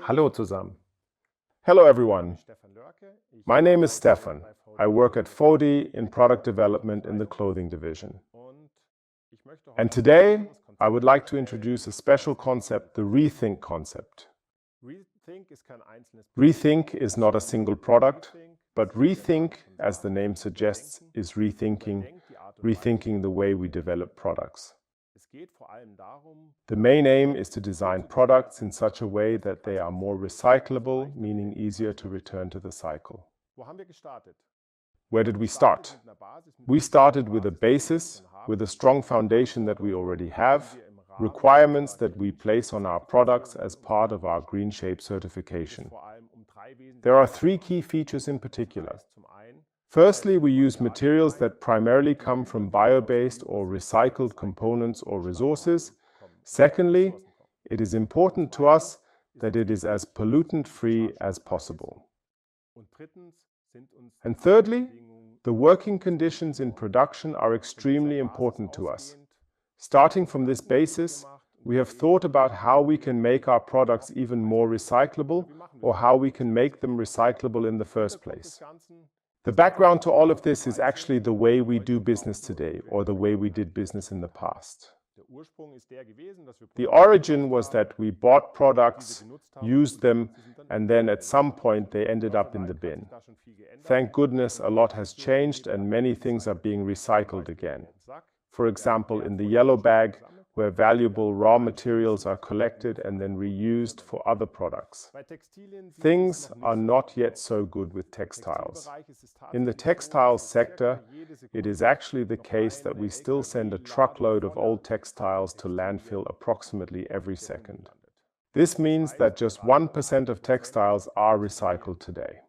Hallo zusammen. Hello everyone. My name is Stefan. I work at VAUDE in product development in the clothing division. And today I would like to introduce a special concept, the Rethink concept. Rethink is not a single product, but Rethink, as the name suggests, is rethinking the way we develop products. The main aim is to design products in such a way that they are more recyclable, meaning easier to return to the cycle. Where did we start? We started with a basis, with a strong foundation that we already have, requirements that we place on our products as part of our Green Shape certification. There are three key features in particular. Firstly, we use materials that primarily come from bio-based or recycled components or resources. Secondly, it is important to us that it is as pollutant-free as possible. And thirdly, the working conditions in production are extremely important to us. Starting from this basis, we have thought about how we can make our products even more recyclable, or how we can make them recyclable in the first place. The background to all of this is actually the way we do business today, or the way we did business in the past. The origin was that we bought products, used them, and then at some point they ended up in the bin. Thank goodness a lot has changed and many things are being recycled again. For example, in the yellow bag, where valuable raw materials are collected and then reused for other products. Things are not yet so good with textiles. In the textiles sector, it is actually the case that we still send a truckload of old textiles to landfill approximately every second. This means that just 1% of textiles are recycled today.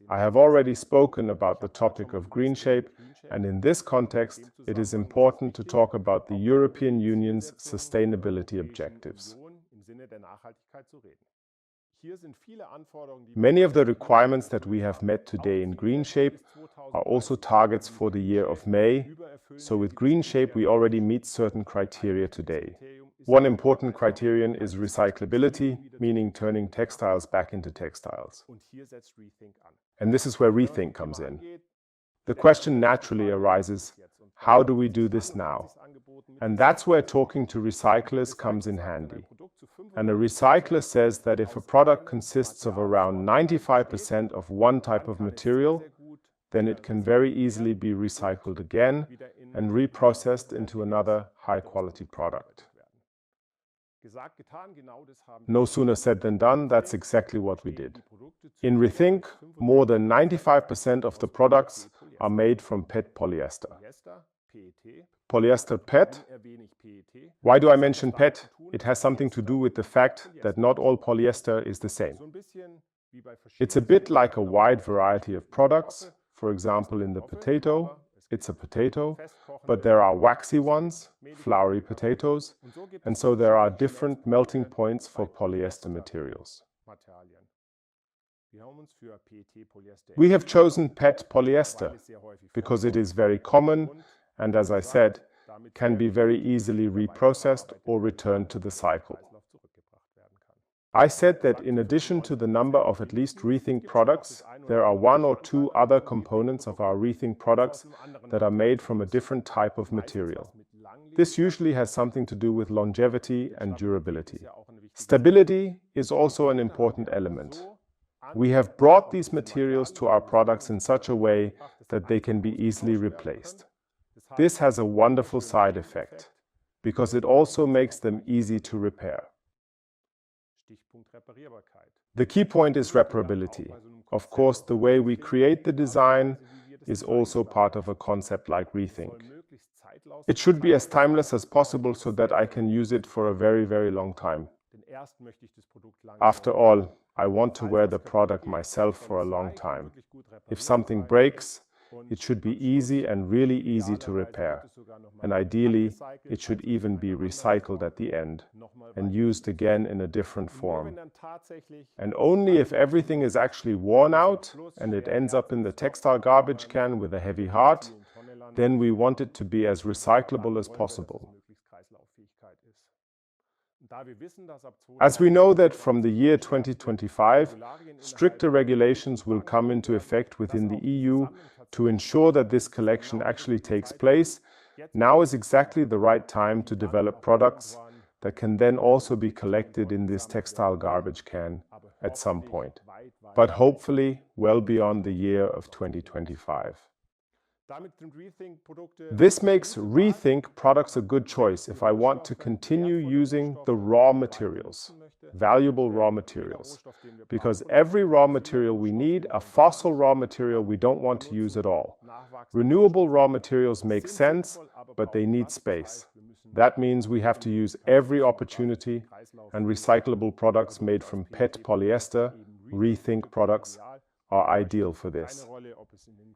I have already spoken about the topic of Green Shape, and in this context, it is important to talk about the European Union's sustainability objectives. Many of the requirements that we have met today in Green Shape are also targets for the year of May, so with Green Shape we already meet certain criteria today. One important criterion is recyclability, meaning turning textiles back into textiles. And this is where Rethink comes in. The question naturally arises, how do we do this now? And that's where talking to recyclers comes in handy. And a recycler says that if a product consists of around 95% of one type of material, then it can very easily be recycled again and reprocessed into another high-quality product. No sooner said than done, that's exactly what we did. In Rethink, more than 95% of the products are made from PET polyester. Polyester PET? Why do I mention PET? It has something to do with the fact that not all polyester is the same. It's a bit like a wide variety of products. For example, in the potato, it's a potato, but there are waxy ones, floury potatoes, and so there are different melting points for polyester materials. We have chosen PET polyester because it is very common and, as I said, can be very easily reprocessed or returned to the cycle. I said that in addition to the number of at least Rethink products, there are one or two other components of our Rethink products that are made from a different type of material. This usually has something to do with longevity and durability. Stability is also an important element. We have brought these materials to our products in such a way that they can be easily replaced. This has a wonderful side effect, because it also makes them easy to repair. The key point is reparability. Of course, the way we create the design is also part of a concept like Rethink. It should be as timeless as possible so that I can use it for a very, very long time. After all, I want to wear the product myself for a long time. If something breaks, it should be easy and really easy to repair. And ideally, it should even be recycled at the end and used again in a different form. And only if everything is actually worn out and it ends up in the textile garbage can with a heavy heart, then we want it to be as recyclable as possible. As we know that from the year 2025, stricter regulations will come into effect within the EU to ensure that this collection actually takes place, now is exactly the right time to develop products that can then also be collected in this textile garbage can at some point, but hopefully well beyond the year of 2025. This makes Rethink products a good choice if I want to continue using the raw materials, valuable raw materials, because every raw material we need, a fossil raw material we don't want to use at all. Renewable raw materials make sense, but they need space. That means we have to use every opportunity, and recyclable products made from PET polyester, Rethink products, are ideal for this.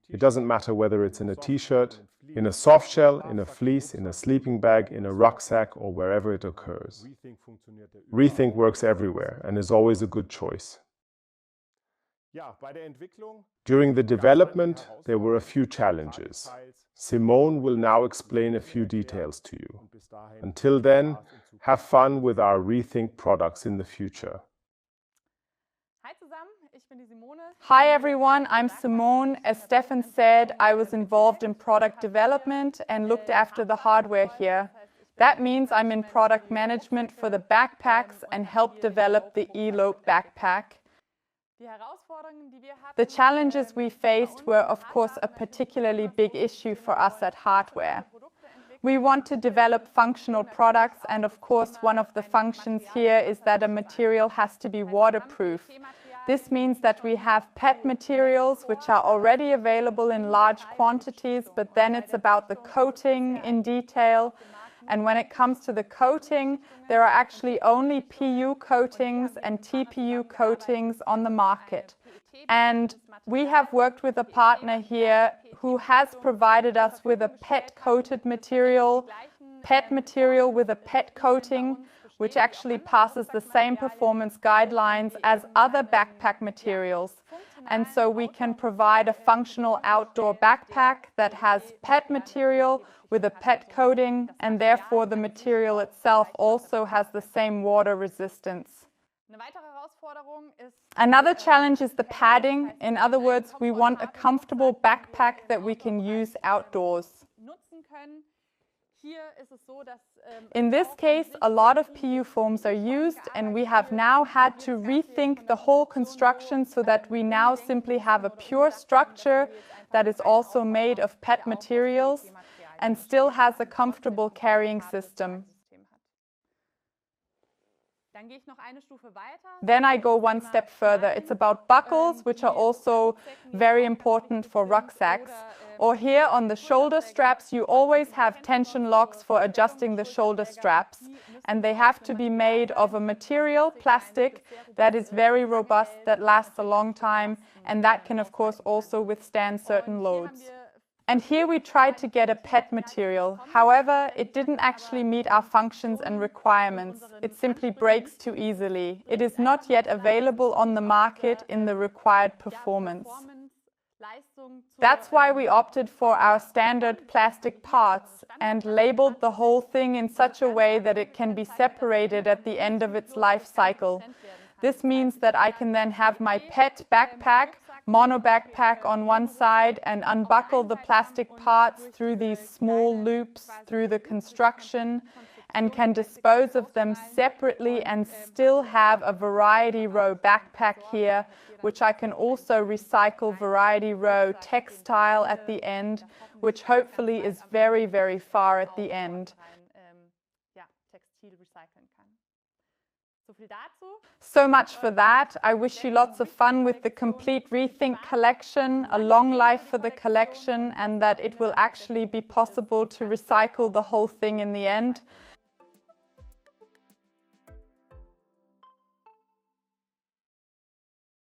It doesn't matter whether it's in a t-shirt, in a soft shell, in a fleece, in a sleeping bag, in a rucksack, or wherever it occurs. Rethink works everywhere and is always a good choice. During the development, there were a few challenges. Simone will now explain a few details to you. Until then, have fun with our Rethink products in the future. Hi everyone, I'm Simone. As Stefan said, I was involved in product development and looked after the hardware here. That means I'm in product management for the backpacks and helped develop the eLope backpack. The challenges we faced were, of course, a particularly big issue for us at Hardware. We want to develop functional products, and of course, one of the functions here is that a material has to be waterproof. This means that we have PET materials which are already available in large quantities, but then it's about the coating in detail. And when it comes to the coating, there are actually only PU coatings and TPU coatings on the market. And we have worked with a partner here who has provided us with a PET-coated material, PET material with a PET coating, which actually passes the same performance guidelines as other backpack materials. And so we can provide a functional outdoor backpack that has PET material with a PET coating, and therefore the material itself also has the same water resistance. Another challenge is the padding. In other words, we want a comfortable backpack that we can use outdoors. In this case, a lot of PU foams are used, and we have now had to rethink the whole construction so that we now simply have a pure structure that is also made of PET materials and still has a comfortable carrying system. Then I go one step further. It's about buckles, which are also very important for rucksacks. Or here on the shoulder straps, you always have tension locks for adjusting the shoulder straps. And they have to be made of a material, plastic, that is very robust, that lasts a long time, and that can, of course, also withstand certain loads. And here we tried to get a PET material. However, it didn't actually meet our functions and requirements. It simply breaks too easily. It is not yet available on the market in the required performance. That's why we opted for our standard plastic parts and labeled the whole thing in such a way that it can be separated at the end of its life cycle. This means that I can then have my PET backpack, mono backpack on one side, and unbuckle the plastic parts through these small loops through the construction, and can dispose of them separately and still have a variety row backpack here, which I can also recycle variety row textile at the end, which hopefully is very, very far at the end. So much for that. I wish you lots of fun with the complete Rethink collection, a long life for the collection, and that it will actually be possible to recycle the whole thing in the end.